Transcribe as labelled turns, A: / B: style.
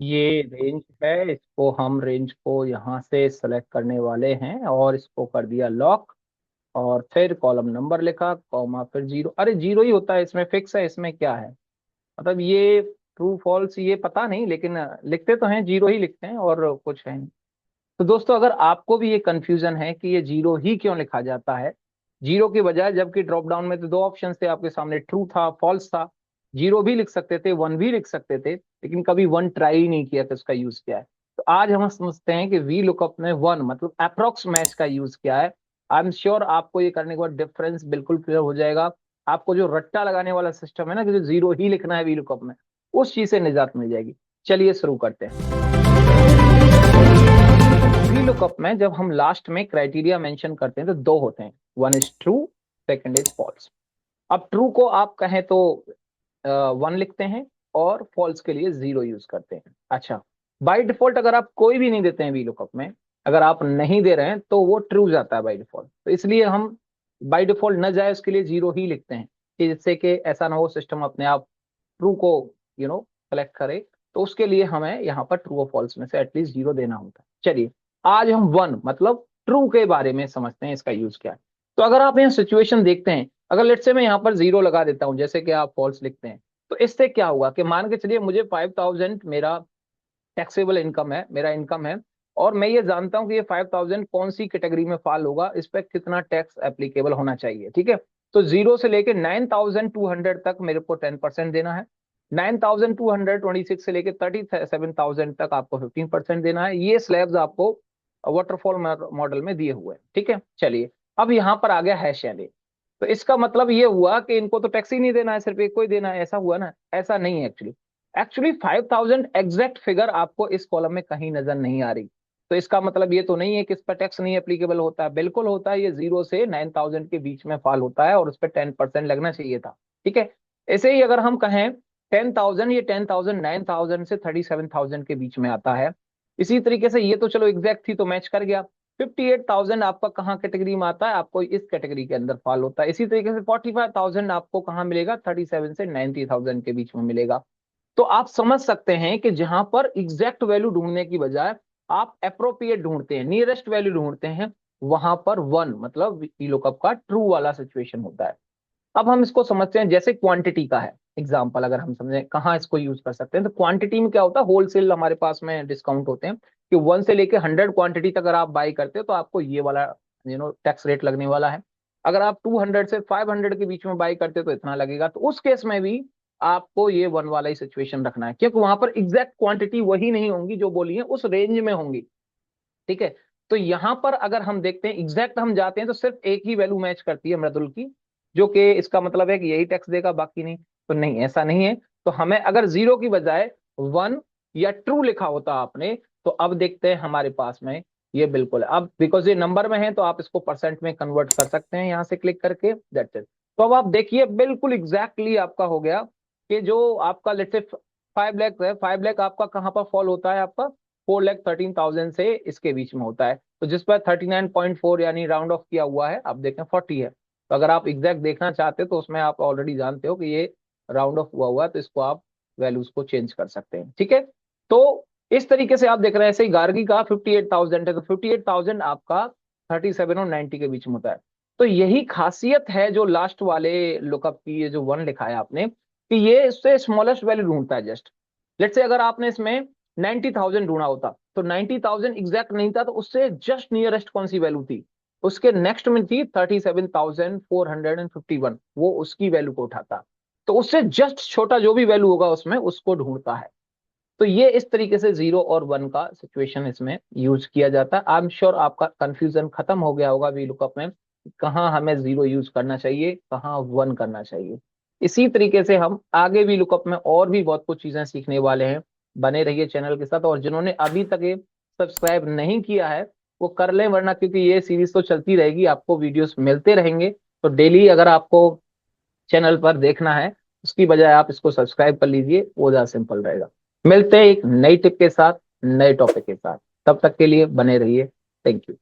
A: ये रेंज है, इसको हम रेंज को यहाँ से सेलेक्ट करने वाले हैं और इसको कर दिया लॉक। और फिर कॉलम नंबर लिखा, कॉमा, फिर जीरो। अरे जीरो ही होता है इसमें, फिक्स है, इसमें क्या है। मतलब ये ट्रू फॉल्स ये पता नहीं, लेकिन लिखते तो हैं जीरो ही लिखते हैं और कुछ है नहीं। तो दोस्तों, अगर आपको भी ये कंफ्यूजन है कि ये जीरो ही क्यों लिखा जाता है जीरो की बजाय, जबकि ड्रॉप डाउन में तो दो ऑप्शन थे आपके सामने, ट्रू था, फॉल्स था। जीरो भी लिख सकते थे, वन भी लिख सकते थे, लेकिन कभी वन ट्राई ही नहीं किया कि उसका यूज क्या है। तो आज हम समझते हैं कि वी लुकअप में वन मतलब अप्रोक्स मैच का यूज क्या है। आई एम श्योर आपको ये करने के बाद डिफरेंस बिल्कुल क्लियर हो जाएगा। आपको जो रट्टा लगाने वाला सिस्टम है ना, कि जो जीरो ही लिखना है वी लुकअप में, उस चीज से निजात मिल जाएगी। चलिए शुरू करते हैं। VLOOKUP में जब हम लास्ट में क्राइटेरिया मेंशन करते हैं तो दो होते हैं, one is true, second is false. अब ट्रू को आप कहें तो वन लिखते हैं और फॉल्स के लिए जीरो यूज करते हैं। अच्छा, बाय डिफॉल्ट अगर आप कोई भी नहीं देते हैं VLOOKUP में, अगर आप नहीं दे रहे हैं तो वो ट्रू जाता है बाय डिफॉल्ट। तो इसलिए हम बाय डिफॉल्ट न जाए उसके लिए जीरो ही लिखते हैं, कि जिससे कि ऐसा ना हो सिस्टम अपने आप ट्रू को सेलेक्ट करे। तो उसके लिए हमें यहाँ पर ट्रू और फॉल्स में से एटलीस्ट जीरो देना होता है। चलिए, आज हम वन मतलब ट्रू के बारे में समझते हैं, इसका यूज क्या है। तो अगर आप यहाँ सिचुएशन देखते हैं, अगर लेट्स से मैं यहाँ पर जीरो लगा देता हूँ जैसे कि आप फॉल्स लिखते हैं, तो इससे क्या होगा कि मान के चलिए मुझे 5,000 मेरा टैक्सेबल इनकम है, मेरा इनकम है, और मैं ये जानता हूँ कि ये 5,000 कौन सी कैटेगरी में फॉल होगा, इस पर कितना टैक्स एप्लीकेबल होना चाहिए। ठीक है, तो जीरो से लेके 9,200 तक मेरे को 10% देना है। 9,226 से लेके 37,000 तक आपको 15% देना है। ये स्लैब्स आपको वाटरफॉल मॉडल में दिए हुए हैं। ठीक है, चलिए, अब यहाँ पर आ गया है शैली। तो इसका मतलब ये हुआ कि इनको तो टैक्स ही नहीं देना है, सिर्फ एक को ही देना है, ऐसा हुआ ना। ऐसा नहीं है एक्चुअली। एक्चुअली 5,000 एग्जैक्ट फिगर आपको इस कॉलम में कहीं नजर नहीं आ रही। तो इसका मतलब ये तो नहीं है कि इस पर टैक्स नहीं एप्लीकेबल होता है, बिल्कुल होता है। ये जीरो से 9,000 के बीच में फॉल होता है और उस पर 10% लगना चाहिए था। ठीक है, ऐसे ही अगर हम कहें 10,000, ये 10,000 9,000 से 37,000 के बीच में आता है। इसी तरीके से ये तो चलो एग्जैक्ट थी तो मैच कर गया। 58,000 आपका कहाँ कैटेगरी में आता है, आपको इस कैटेगरी के अंदर फॉल होता है। इसी तरीके से 45,000 आपको कहाँ मिलेगा, 37 से 90,000 के बीच में मिलेगा। तो आप समझ सकते हैं कि जहां पर एग्जैक्ट वैल्यू ढूंढने की बजाय आप अप्रोप्रिएट ढूंढते हैं, नियरेस्ट वैल्यू ढूंढते हैं, वहां पर वन मतलब VLOOKUP का ट्रू वाला सिचुएशन होता है। अब हम इसको समझते हैं, जैसे क्वांटिटी का है एग्जांपल, अगर हम समझें कहाँ इसको यूज कर सकते हैं, तो क्वांटिटी में क्या होता है, होलसेल हमारे पास में डिस्काउंट होते हैं कि 1 से लेके 100 क्वांटिटी तक अगर आप बाई करते हो तो आपको ये वाला टैक्स रेट लगने वाला है। अगर आप 200 से 500 के बीच में बाई करते हो तो इतना लगेगा। तो उस केस में भी आपको ये वन वाला ही सिचुएशन रखना है, क्योंकि वहां पर एग्जैक्ट क्वांटिटी वही नहीं होंगी जो बोली है, उस रेंज में होंगी। ठीक है, तो यहां पर अगर हम देखते हैं एग्जैक्ट हम जाते हैं तो सिर्फ एक ही वैल्यू मैच करती है मृदुल की, जो कि इसका मतलब है कि यही टैक्स देगा, बाकी नहीं। तो नहीं, ऐसा नहीं है। तो हमें अगर जीरो की बजाय वन या ट्रू लिखा होता आपने, तो अब देखते हैं हमारे पास में ये बिल्कुल है। अब बिकॉज ये नंबर में है तो आप इसको परसेंट में कन्वर्ट कर सकते हैं यहाँ से क्लिक करके, दैट्स इट। तो अब आप देखिए बिल्कुल एग्जैक्टली आपका हो गया कि जो आपका लेट्स से 5 लाख है, 5 लाख आपका कहाँ पर फॉल होता है, आपका 4,13,000 से इसके बीच में होता है। तो जिस पर 39.4 यानी राउंड ऑफ किया हुआ है, आप देखें 40 है। तो अगर आप एग्जैक्ट देखना चाहते हो तो उसमें आप ऑलरेडी जानते हो कि ये राउंड ऑफ हुआ हुआ है, तो इसको आप वैल्यूज को चेंज कर सकते हैं। ठीक है, तो इस तरीके से आप देख रहे हैं। ऐसे ही गार्गी का 58,000 है, तो 58,000 आपका 37 और 90 के बीच में होता है। तो यही खासियत है जो लास्ट वाले लुकअप की, ये जो वन लिखा है आपने, कि ये इससे स्मॉलेस्ट वैल्यू ढूंढता है जस्ट। लेट्स से अगर आपने इसमें 90,000 ढूंढा होता तो 90,000 एग्जैक्ट नहीं था, तो उससे जस्ट नियरेस्ट कौन सी वैल्यू थी, उसके नेक्स्ट में थी 37,451, वो उसकी वैल्यू को उठाता। तो उससे जस्ट छोटा जो भी वैल्यू होगा उसमें उसको ढूंढता है। तो ये इस तरीके से जीरो और वन का सिचुएशन इसमें यूज किया जाता है। आई एम श्योर आपका कंफ्यूजन खत्म हो गया होगा VLOOKUP में, कहाँ हमें जीरो यूज करना चाहिए, कहाँ वन करना चाहिए। इसी तरीके से हम आगे VLOOKUP में और भी बहुत कुछ चीजें सीखने वाले हैं। बने रहिए चैनल के साथ, और जिन्होंने अभी तक ये सब्सक्राइब नहीं किया है वो कर लें, वरना क्योंकि ये सीरीज तो चलती रहेगी, आपको वीडियोस मिलते रहेंगे। तो डेली अगर आपको चैनल पर देखना है, उसकी बजाय आप इसको सब्सक्राइब कर लीजिए, वो ज्यादा सिंपल रहेगा। मिलते हैं एक नई टिप के साथ, नए टॉपिक के साथ। तब तक के लिए बने रहिए। Thank you.